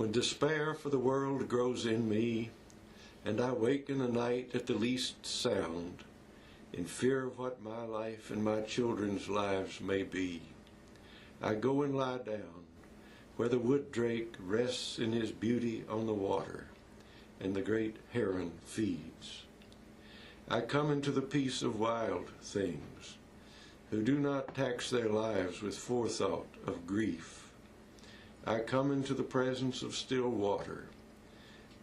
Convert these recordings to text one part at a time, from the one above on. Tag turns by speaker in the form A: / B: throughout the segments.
A: When despair for the world grows in me, and I wake in the night at the least sound, in fear of what my life and my children's lives may be, I go and lie down where the wood drake rests in his beauty on the water, and the great heron feeds. I come into the peace of wild things, who do not tax their lives with forethought of grief. I come into the presence of still water,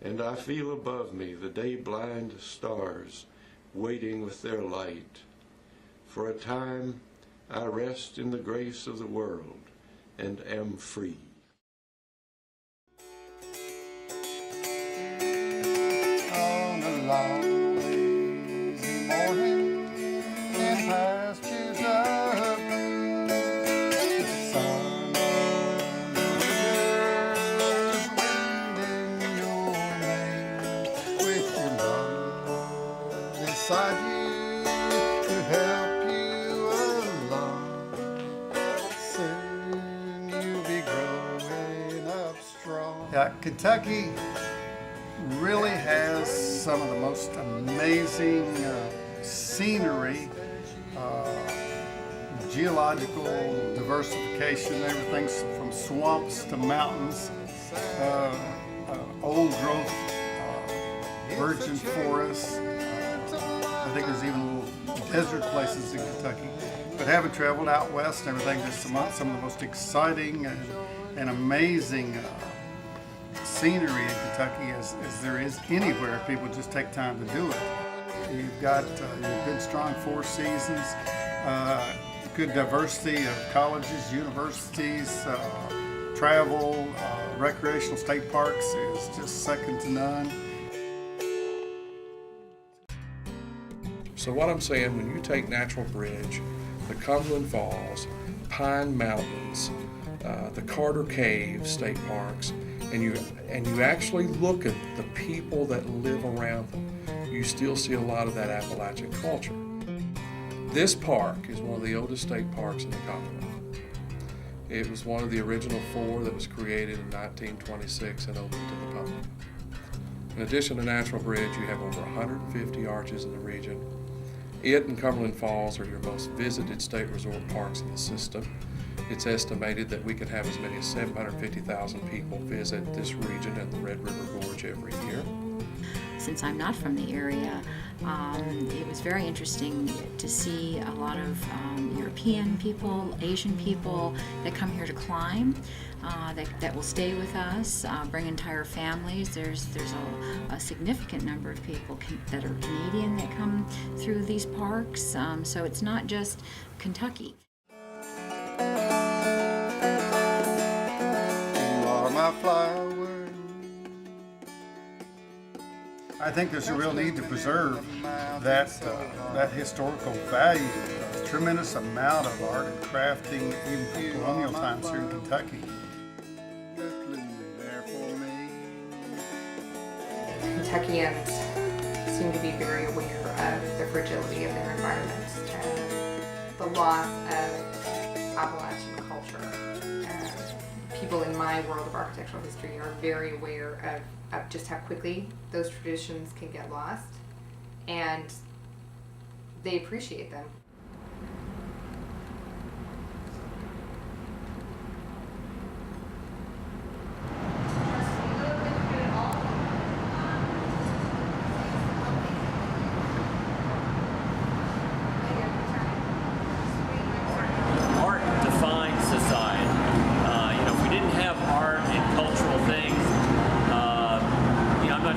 A: and I feel above me the day-blind stars waiting with their light. For a time I rest in the grace of the world and am free.
B: On a long lazy morning in pastures of green, the sun on the rivers, wind in your mane, with your love beside you to help you along. Soon you'll be growing up strong. Yeah, Kentucky really has some of the most amazing scenery, geological diversification, everything from swamps to mountains, old growth, virgin forests. I think there's even little desert places in Kentucky. But having traveled out west and everything, there's some of the most exciting and amazing scenery in Kentucky as there is anywhere if people just take time to do it. You've got your good strong four seasons, good diversity of colleges, universities, travel, recreational state parks is just second to none.
C: So what I'm saying, when you take Natural Bridge, the Cumberland Falls, Pine Mountains, the Carter Cave State Parks, and you actually look at the people that live around them, you still see a lot of that Appalachian culture. This park is one of the oldest state parks in the Commonwealth. It was one of the original 4 that was created in 1926 and opened to the public. In addition to Natural Bridge, you have over 150 arches in the region. It and Cumberland Falls are your most visited state resort parks in the system. It's estimated that we can have as many as 750,000 people visit this region and the Red River Gorge every year.
D: Since I'm not from the area, it was very interesting to see a lot of European people, Asian people that come here to climb, that will stay with us, bring entire families. There's a significant number of people that are Canadian that come through these parks, so it's not just Kentucky.
B: My flower. I think there's a real need to preserve that historical value. A tremendous amount of art and crafting, even from colonial times here in Kentucky.
E: Kentuckians seem to be very aware of the fragility of their environment and the loss of Appalachian culture. People in my world of architectural history are very aware of just how quickly those traditions can get lost, and they appreciate them.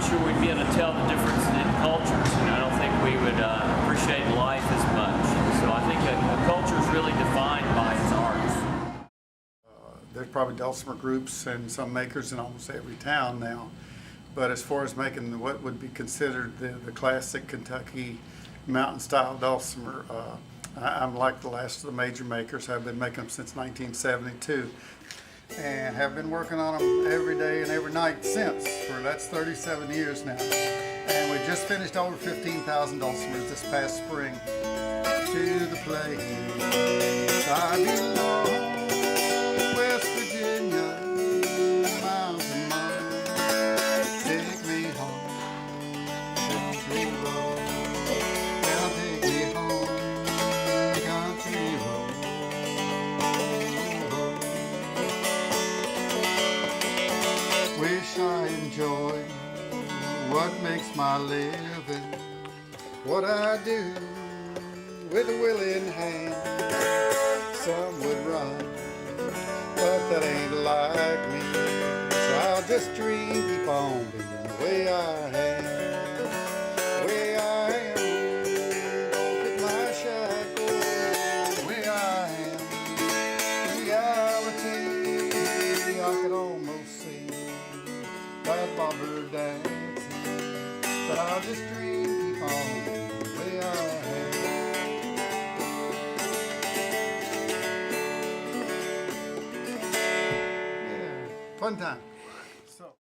F: Sure we'd be able to tell the difference in cultures, and I don't think we would appreciate life as much. So I think a culture is really defined by its arts.
B: There's probably dulcimer groups and some makers in almost every town now, but as far as making what would be considered the classic Kentucky mountain-style dulcimer, I'm like the last of the major makers. I've been making them since 1972. And have been working on them every day and every night since, that's 37 years now. And we just finished over 15,000 dulcimers this past spring. To the place I belong, West Virginia, miles and miles. I enjoy, what makes my living, what I do with a willing hand. Some would run, but that ain't like me, so I'll just dream, keep on being the way I am. The way I am, don't fit my shackles, the way I am. Reality, I could almost see that bobber dancing, but I'll just dream, keep on being the way I am. Yeah, fun time.